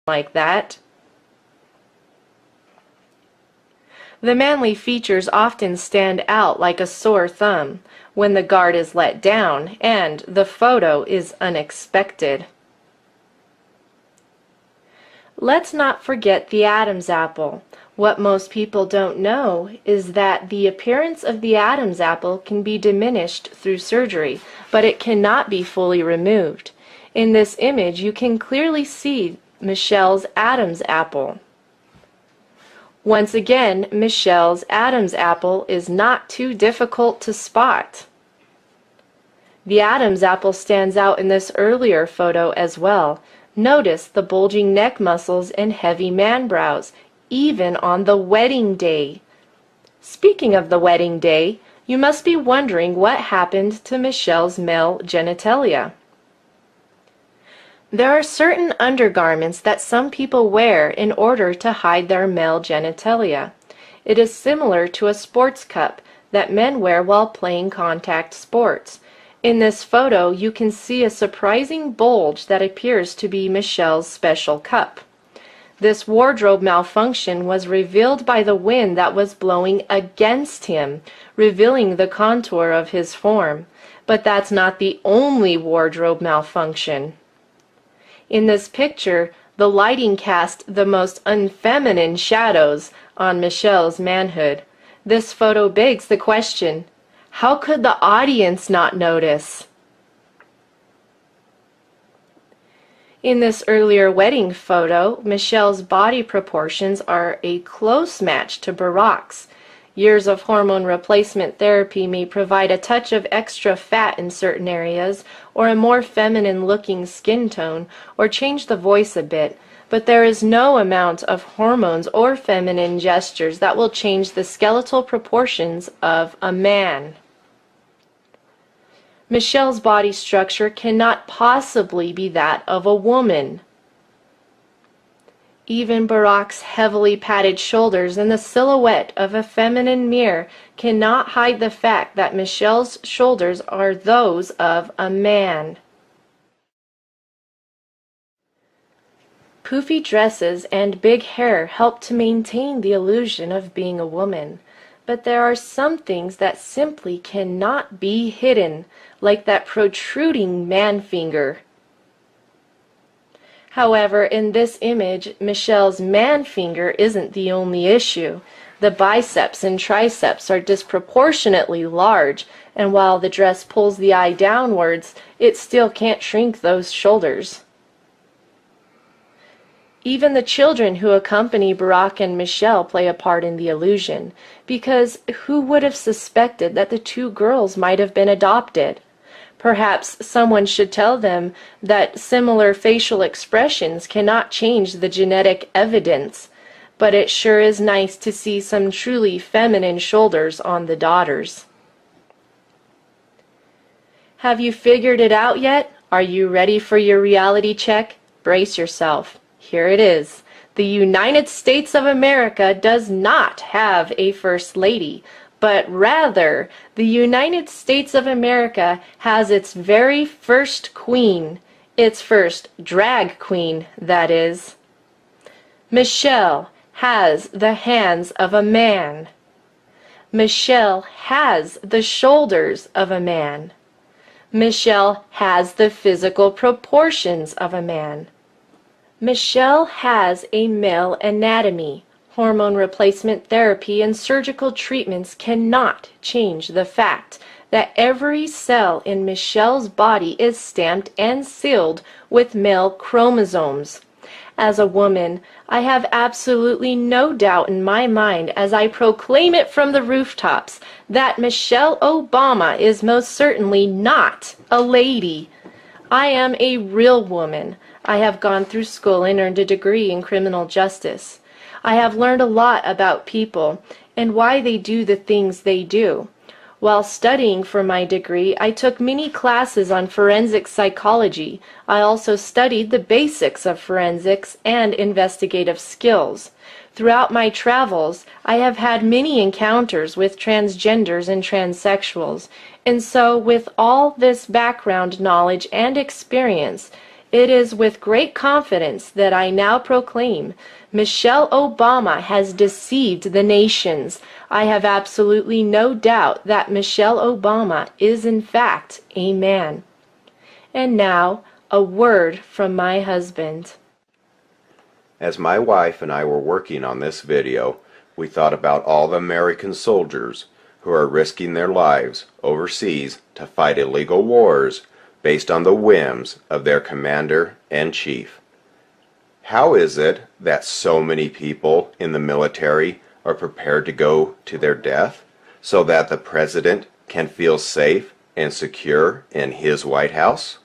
like that. The manly features often stand out like a sore thumb when the guard is let down and the photo is unexpected. Let's not forget the Adam's apple. What most people don't know is that the appearance of the Adam's apple can be diminished through surgery, but it cannot be fully removed. In this image, you can clearly see Michelle's Adam's apple. Once again, Michelle's Adam's apple is not too difficult to spot. The Adam's apple stands out in this earlier photo as well. Notice the bulging neck muscles and heavy man brows, even on the wedding day. Speaking of the wedding day, you must be wondering what happened to Michelle's male genitalia. There are certain undergarments that some people wear in order to hide their male genitalia. It is similar to a sports cup that men wear while playing contact sports. In this photo, you can see a surprising bulge that appears to be Michelle's special cup. This wardrobe malfunction was revealed by the wind that was blowing against him, revealing the contour of his form. But that's not the only wardrobe malfunction. In this picture, the lighting cast the most unfeminine shadows on Michelle's manhood. This photo begs the question, how could the audience not notice? In this earlier wedding photo, Michelle's body proportions are a close match to Barack's. Years of hormone replacement therapy may provide a touch of extra fat in certain areas, or a more feminine-looking skin tone, or change the voice a bit, but there is no amount of hormones or feminine gestures that will change the skeletal proportions of a man. Michelle's body structure cannot possibly be that of a woman. Even Barack's heavily padded shoulders and the silhouette of a feminine mirror cannot hide the fact that Michelle's shoulders are those of a man. Poofy dresses and big hair help to maintain the illusion of being a woman. But there are some things that simply cannot be hidden, like that protruding man finger. However, in this image, Michelle's man finger isn't the only issue. The biceps and triceps are disproportionately large, and while the dress pulls the eye downwards, it still can't shrink those shoulders. Even the children who accompany Barack and Michelle play a part in the illusion, because who would have suspected that the two girls might have been adopted? Perhaps someone should tell them that similar facial expressions cannot change the genetic evidence, but it sure is nice to see some truly feminine shoulders on the daughters. Have you figured it out yet? Are you ready for your reality check? Brace yourself. Here it is. The United States of America does not have a First Lady, but rather the United States of America has its very first queen, its first drag queen, that is. Michelle has the hands of a man. Michelle has the shoulders of a man. Michelle has the physical proportions of a man. Michelle has a male anatomy. Hormone replacement therapy and surgical treatments cannot change the fact that every cell in Michelle's body is stamped and sealed with male chromosomes. As a woman, I have absolutely no doubt in my mind as I proclaim it from the rooftops that Michelle Obama is most certainly not a lady. I am a real woman. I have gone through school and earned a degree in criminal justice. I have learned a lot about people and why they do the things they do. While studying for my degree, I took many classes on forensic psychology. I also studied the basics of forensics and investigative skills. Throughout my travels, I have had many encounters with transgenders and transsexuals, and so with all this background knowledge and experience, It is with great confidence that I now proclaim Michelle Obama has deceived the nations. I have absolutely no doubt that Michelle Obama is in fact a man. And now, a word from my husband. As my wife and I were working on this video, we thought about all the American soldiers who are risking their lives overseas to fight illegal wars based on the whims of their commander-in-chief. How is it that so many people in the military are prepared to go to their death so that the president can feel safe and secure in his White House?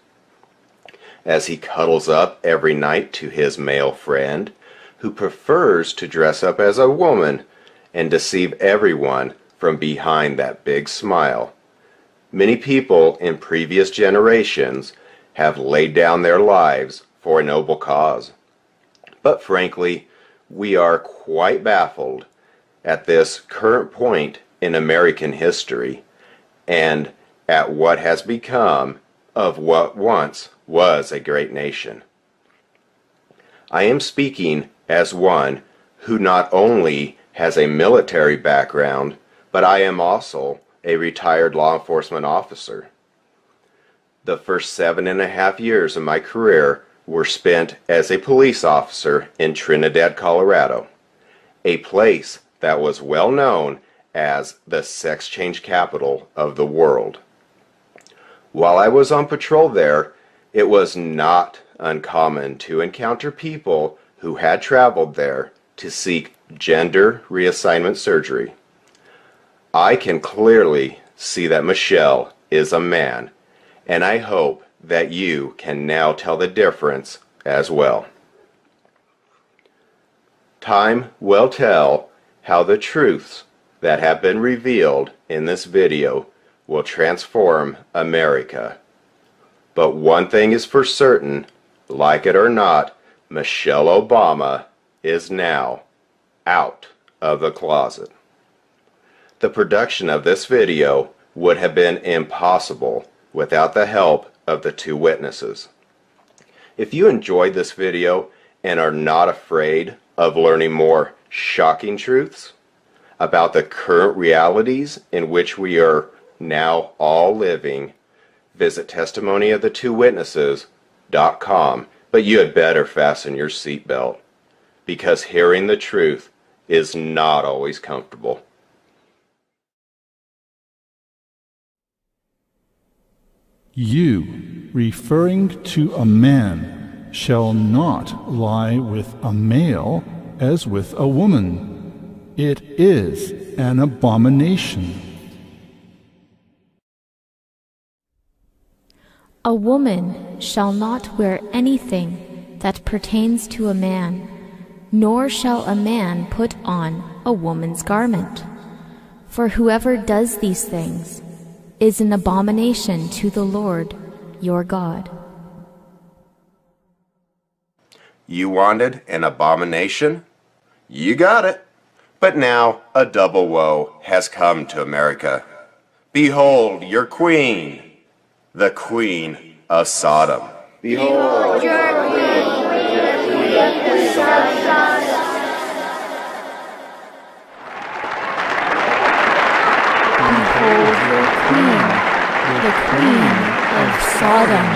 As he cuddles up every night to his male friend, who prefers to dress up as a woman and deceive everyone from behind that big smile. Many people in previous generations have laid down their lives for a noble cause. But frankly, we are quite baffled at this current point in American history and at what has become of what once was a great nation. I am speaking as one who not only has a military background, but I am also a retired law enforcement officer. The first 7.5 years of my career were spent as a police officer in Trinidad, Colorado, a place that was well known as the sex change capital of the world. While I was on patrol there, it was not uncommon to encounter people who had traveled there to seek gender reassignment surgery. I can clearly see that Michelle is a man, and I hope that you can now tell the difference as well. Time will tell how the truths that have been revealed in this video will transform America. But one thing is for certain, like it or not, Michelle Obama is now out of the closet. The production of this video would have been impossible without the help of the two witnesses. If you enjoyed this video and are not afraid of learning more shocking truths about the current realities in which we are now all living, visit testimonyofthetwowitnesses.com, but you had better fasten your seatbelt, because hearing the truth is not always comfortable. You, referring to a man, shall not lie with a male as with a woman. It is an abomination. A woman shall not wear anything that pertains to a man, nor shall a man put on a woman's garment. For whoever does these things is an abomination to the Lord your God. You wanted an abomination? You got it. But now a double woe has come to America. Behold your queen, the Queen of Sodom. Behold your queen, the Queen of Sodom. Behold your queen, the Queen of Sodom.